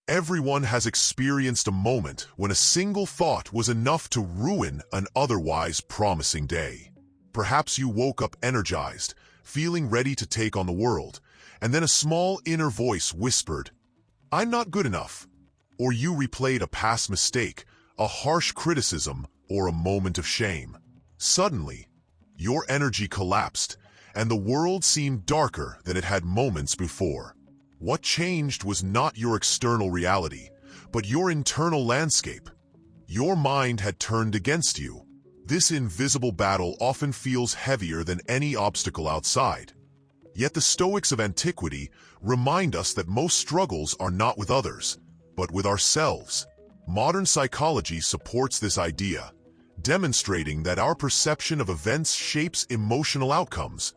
Everyone has experienced a moment when a single thought was enough to ruin an otherwise promising day. Perhaps you woke up energized, feeling ready to take on the world, and then a small inner voice whispered, "I'm not good enough." Or you replayed a past mistake, a harsh criticism, or a moment of shame. Suddenly, your energy collapsed, and the world seemed darker than it had moments before. What changed was not your external reality, but your internal landscape. Your mind had turned against you. This invisible battle often feels heavier than any obstacle outside. Yet the Stoics of antiquity remind us that most struggles are not with others, but with ourselves. Modern psychology supports this idea, demonstrating that our perception of events shapes emotional outcomes,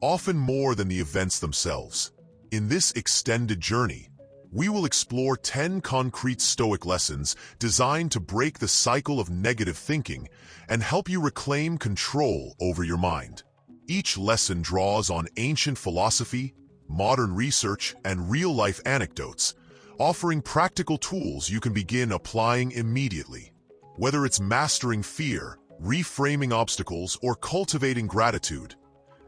often more than the events themselves. In this extended journey, we will explore 10 concrete Stoic lessons designed to break the cycle of negative thinking and help you reclaim control over your mind. Each lesson draws on ancient philosophy, modern research, and real-life anecdotes, offering practical tools you can begin applying immediately. Whether it's mastering fear, reframing obstacles, or cultivating gratitude,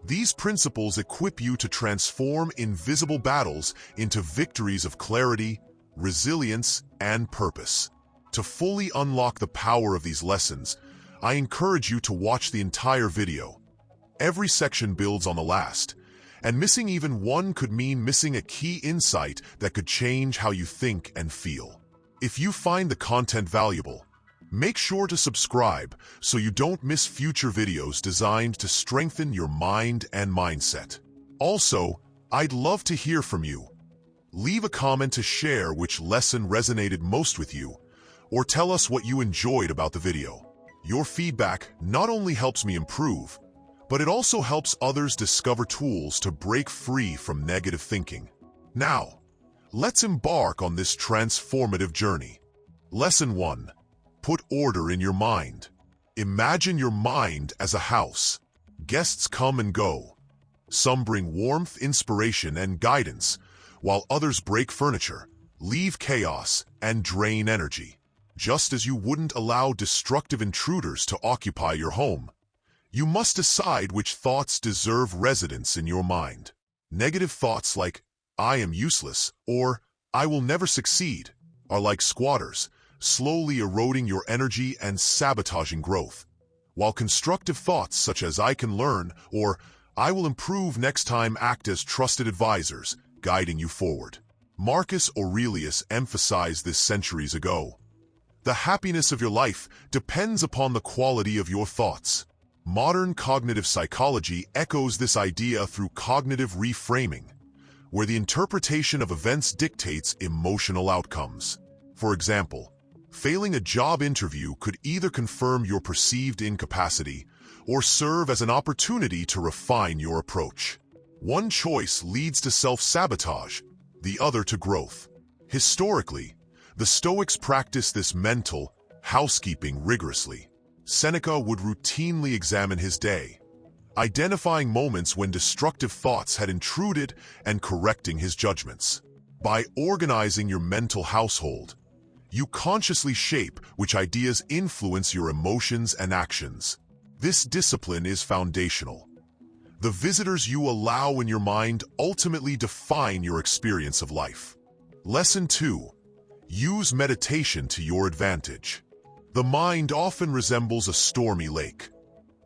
these principles equip you to transform invisible battles into victories of clarity, resilience, and purpose. To fully unlock the power of these lessons, I encourage you to watch the entire video. Every section builds on the last, and missing even one could mean missing a key insight that could change how you think and feel. If you find the content valuable, make sure to subscribe so you don't miss future videos designed to strengthen your mind and mindset. Also, I'd love to hear from you. Leave a comment to share which lesson resonated most with you, or tell us what you enjoyed about the video. Your feedback not only helps me improve, but it also helps others discover tools to break free from negative thinking. Now, let's embark on this transformative journey. Lesson 1. Put order in your mind. Imagine your mind as a house. Guests come and go. Some bring warmth, inspiration, and guidance, while others break furniture, leave chaos, and drain energy. Just as you wouldn't allow destructive intruders to occupy your home, you must decide which thoughts deserve residence in your mind. Negative thoughts like, "I am useless," or "I will never succeed," are like squatters, slowly eroding your energy and sabotaging growth, while constructive thoughts such as "I can learn" or "I will improve next time" act as trusted advisors, guiding you forward. Marcus Aurelius emphasized this centuries ago. The happiness of your life depends upon the quality of your thoughts. Modern cognitive psychology echoes this idea through cognitive reframing, where the interpretation of events dictates emotional outcomes. For example, failing a job interview could either confirm your perceived incapacity or serve as an opportunity to refine your approach. One choice leads to self-sabotage, the other to growth. Historically, the Stoics practiced this mental housekeeping rigorously. Seneca would routinely examine his day, identifying moments when destructive thoughts had intruded and correcting his judgments. By organizing your mental household, you consciously shape which ideas influence your emotions and actions. This discipline is foundational. The visitors you allow in your mind ultimately define your experience of life. Lesson 2. Use meditation to your advantage. The mind often resembles a stormy lake.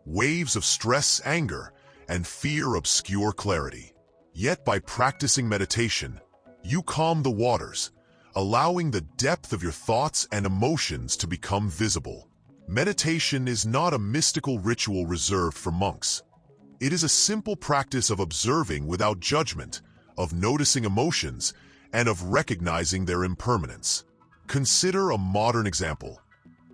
Waves of stress, anger, and fear obscure clarity. Yet by practicing meditation, you calm the waters, allowing the depth of your thoughts and emotions to become visible. Meditation is not a mystical ritual reserved for monks. It is a simple practice of observing without judgment, of noticing emotions, and of recognizing their impermanence. Consider a modern example.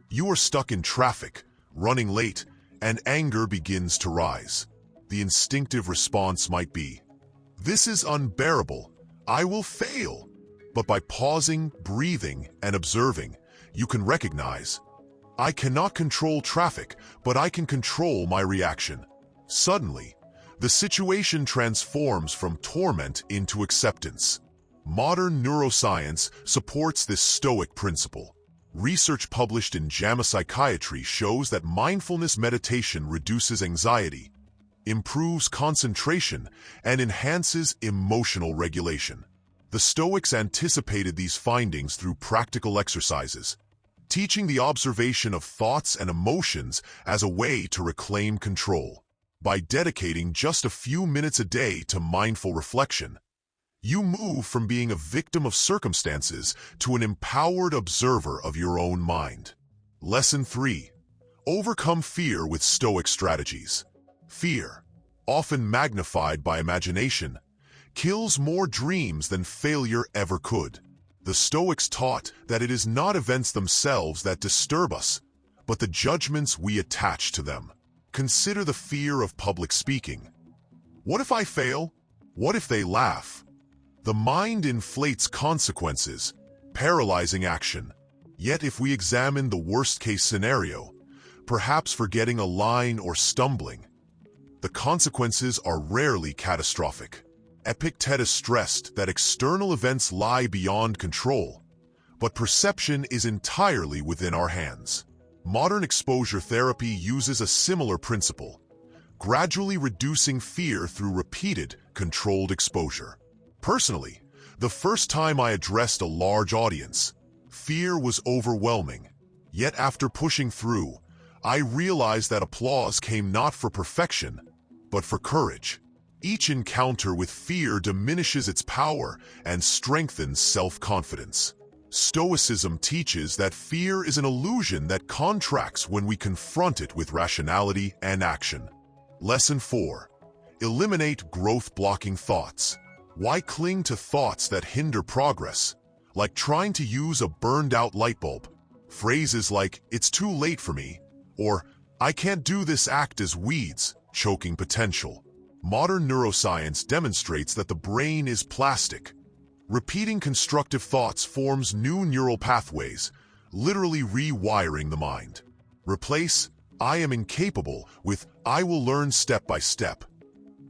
You are stuck in traffic, running late, and anger begins to rise. The instinctive response might be, "This is unbearable. I will fail." But by pausing, breathing, and observing, you can recognize, "I cannot control traffic, but I can control my reaction." Suddenly, the situation transforms from torment into acceptance. Modern neuroscience supports this Stoic principle. Research published in JAMA Psychiatry shows that mindfulness meditation reduces anxiety, improves concentration, and enhances emotional regulation. The Stoics anticipated these findings through practical exercises, teaching the observation of thoughts and emotions as a way to reclaim control. By dedicating just a few minutes a day to mindful reflection, you move from being a victim of circumstances to an empowered observer of your own mind. Lesson 3. Overcome fear with Stoic strategies. Fear, often magnified by imagination, kills more dreams than failure ever could. The Stoics taught that it is not events themselves that disturb us, but the judgments we attach to them. Consider the fear of public speaking. What if I fail? What if they laugh? The mind inflates consequences, paralyzing action. Yet if we examine the worst-case scenario, perhaps forgetting a line or stumbling, the consequences are rarely catastrophic. Epictetus stressed that external events lie beyond control, but perception is entirely within our hands. Modern exposure therapy uses a similar principle, gradually reducing fear through repeated, controlled exposure. Personally, the first time I addressed a large audience, fear was overwhelming. Yet after pushing through, I realized that applause came not for perfection, but for courage. Each encounter with fear diminishes its power and strengthens self-confidence. Stoicism teaches that fear is an illusion that contracts when we confront it with rationality and action. Lesson 4. Eliminate growth-blocking thoughts. Why cling to thoughts that hinder progress, like trying to use a burned-out light bulb? Phrases like, "It's too late for me," or "I can't do this" act as weeds, choking potential. Modern neuroscience demonstrates that the brain is plastic. Repeating constructive thoughts forms new neural pathways, literally rewiring the mind. Replace "I am incapable" with "I will learn step by step."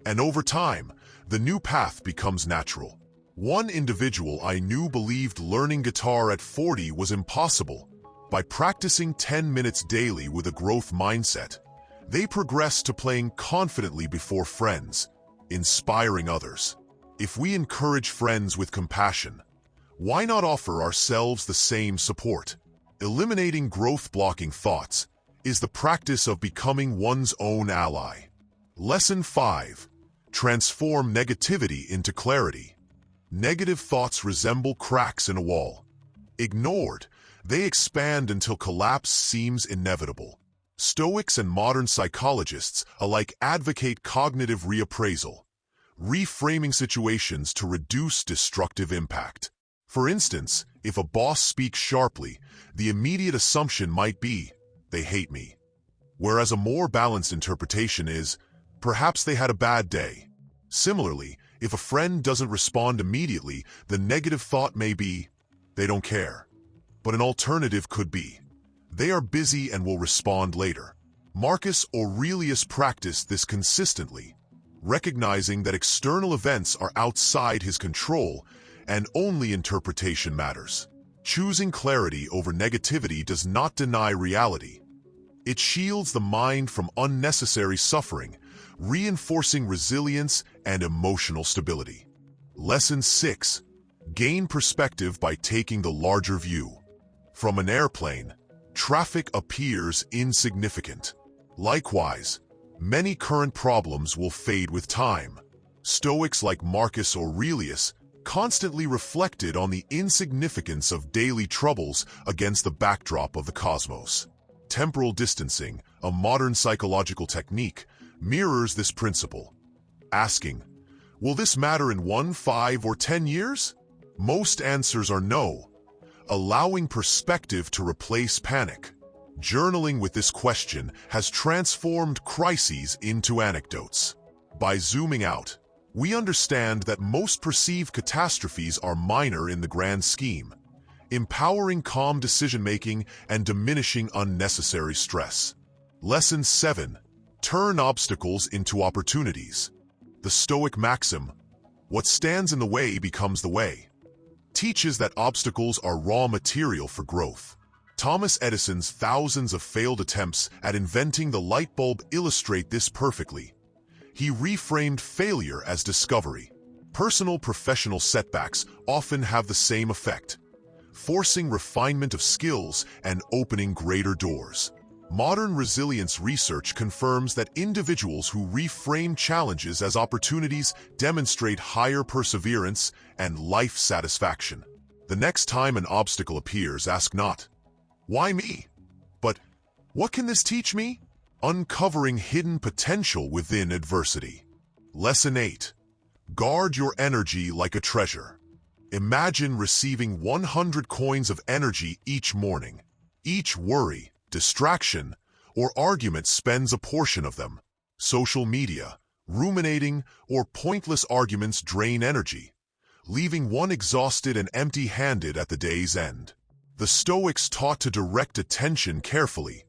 And over time, the new path becomes natural. One individual I knew believed learning guitar at 40 was impossible. By practicing 10 minutes daily with a growth mindset, they progressed to playing confidently before friends, inspiring others. If we encourage friends with compassion, why not offer ourselves the same support? Eliminating growth-blocking thoughts is the practice of becoming one's own ally. Lesson 5. Transform negativity into clarity. Negative thoughts resemble cracks in a wall. Ignored, they expand until collapse seems inevitable. Stoics and modern psychologists alike advocate cognitive reappraisal, reframing situations to reduce destructive impact. For instance, if a boss speaks sharply, the immediate assumption might be, "They hate me." Whereas a more balanced interpretation is, "Perhaps they had a bad day." Similarly, if a friend doesn't respond immediately, the negative thought may be, "They don't care." But an alternative could be, "They are busy and will respond later." Marcus Aurelius practiced this consistently, recognizing that external events are outside his control and only interpretation matters. Choosing clarity over negativity does not deny reality. It shields the mind from unnecessary suffering, reinforcing resilience and emotional stability. Lesson 6. Gain perspective by taking the larger view. From an airplane, traffic appears insignificant. Likewise, many current problems will fade with time. Stoics like Marcus Aurelius constantly reflected on the insignificance of daily troubles against the backdrop of the cosmos. Temporal distancing, a modern psychological technique, mirrors this principle. Asking, "Will this matter in 1, 5, or 10 years?" Most answers are no, allowing perspective to replace panic. Journaling with this question has transformed crises into anecdotes. By zooming out, we understand that most perceived catastrophes are minor in the grand scheme, empowering calm decision-making and diminishing unnecessary stress. Lesson 7. Turn obstacles into opportunities. The Stoic maxim, "What stands in the way becomes the way," teaches that obstacles are raw material for growth. Thomas Edison's thousands of failed attempts at inventing the light bulb illustrate this perfectly. He reframed failure as discovery. Personal professional setbacks often have the same effect, forcing refinement of skills and opening greater doors. Modern resilience research confirms that individuals who reframe challenges as opportunities demonstrate higher perseverance and life satisfaction. The next time an obstacle appears, ask not, "Why me?" but, "What can this teach me?" Uncovering hidden potential within adversity. Lesson 8. Guard your energy like a treasure. Imagine receiving 100 coins of energy each morning. Each worry, distraction, or argument spends a portion of them. Social media, ruminating, or pointless arguments drain energy, leaving one exhausted and empty-handed at the day's end. The Stoics taught to direct attention carefully,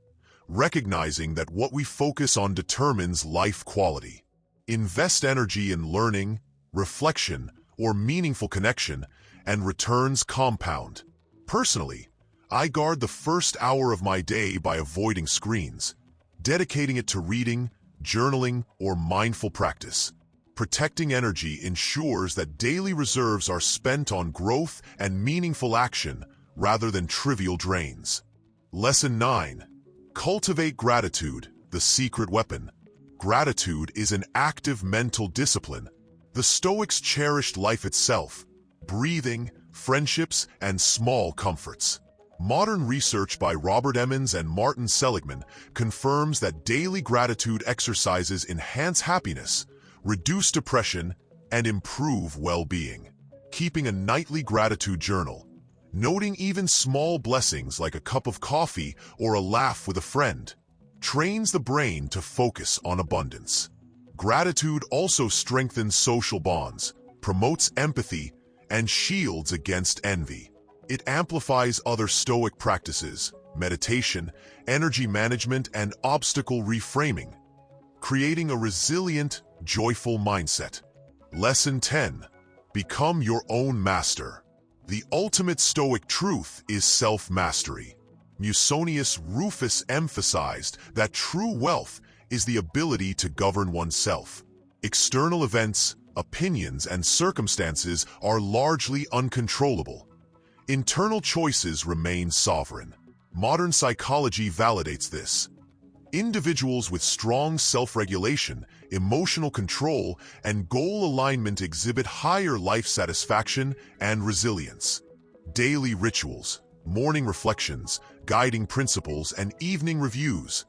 recognizing that what we focus on determines life quality. Invest energy in learning, reflection, or meaningful connection, and returns compound. Personally, I guard the first hour of my day by avoiding screens, dedicating it to reading, journaling, or mindful practice. Protecting energy ensures that daily reserves are spent on growth and meaningful action rather than trivial drains. Lesson 9. Cultivate gratitude, the secret weapon. Gratitude is an active mental discipline. The Stoics cherished life itself, breathing, friendships, and small comforts. Modern research by Robert Emmons and Martin Seligman confirms that daily gratitude exercises enhance happiness, reduce depression, and improve well-being. Keeping a nightly gratitude journal, noting even small blessings like a cup of coffee or a laugh with a friend, trains the brain to focus on abundance. Gratitude also strengthens social bonds, promotes empathy, and shields against envy. It amplifies other Stoic practices, meditation, energy management, and obstacle reframing, creating a resilient, joyful mindset. Lesson 10. Become your own master. The ultimate Stoic truth is self-mastery. Musonius Rufus emphasized that true wealth is the ability to govern oneself. External events, opinions, and circumstances are largely uncontrollable. Internal choices remain sovereign. Modern psychology validates this. Individuals with strong self-regulation, emotional control, and goal alignment exhibit higher life satisfaction and resilience. Daily rituals, morning reflections, guiding principles, and evening reviews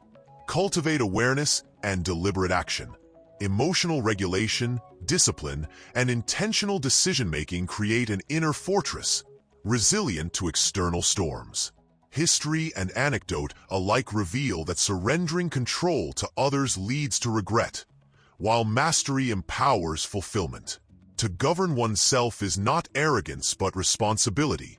cultivate awareness and deliberate action. Emotional regulation, discipline, and intentional decision-making create an inner fortress, resilient to external storms. History and anecdote alike reveal that surrendering control to others leads to regret, while mastery empowers fulfillment. To govern oneself is not arrogance but responsibility.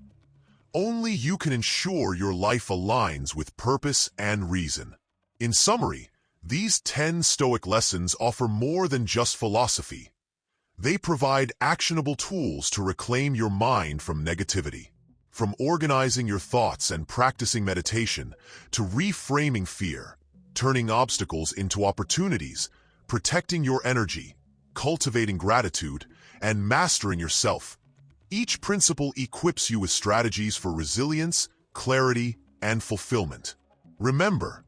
Only you can ensure your life aligns with purpose and reason. In summary, these 10 Stoic lessons offer more than just philosophy. They provide actionable tools to reclaim your mind from negativity. From organizing your thoughts and practicing meditation, to reframing fear, turning obstacles into opportunities, protecting your energy, cultivating gratitude, and mastering yourself, each principle equips you with strategies for resilience, clarity, and fulfillment. Remember,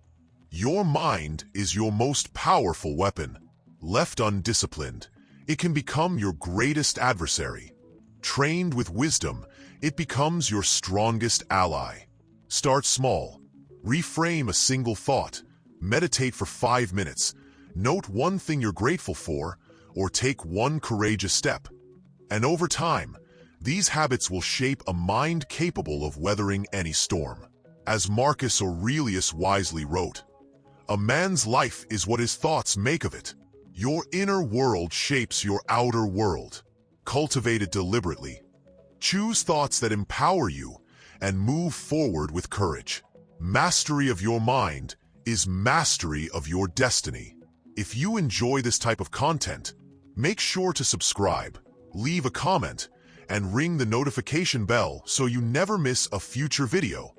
your mind is your most powerful weapon. Left undisciplined, it can become your greatest adversary. Trained with wisdom, it becomes your strongest ally. Start small. Reframe a single thought. Meditate for 5 minutes. Note one thing you're grateful for, or take one courageous step. And over time, these habits will shape a mind capable of weathering any storm. As Marcus Aurelius wisely wrote, "A man's life is what his thoughts make of it." Your inner world shapes your outer world. Cultivate it deliberately. Choose thoughts that empower you and move forward with courage. Mastery of your mind is mastery of your destiny. If you enjoy this type of content, make sure to subscribe, leave a comment, and ring the notification bell so you never miss a future video.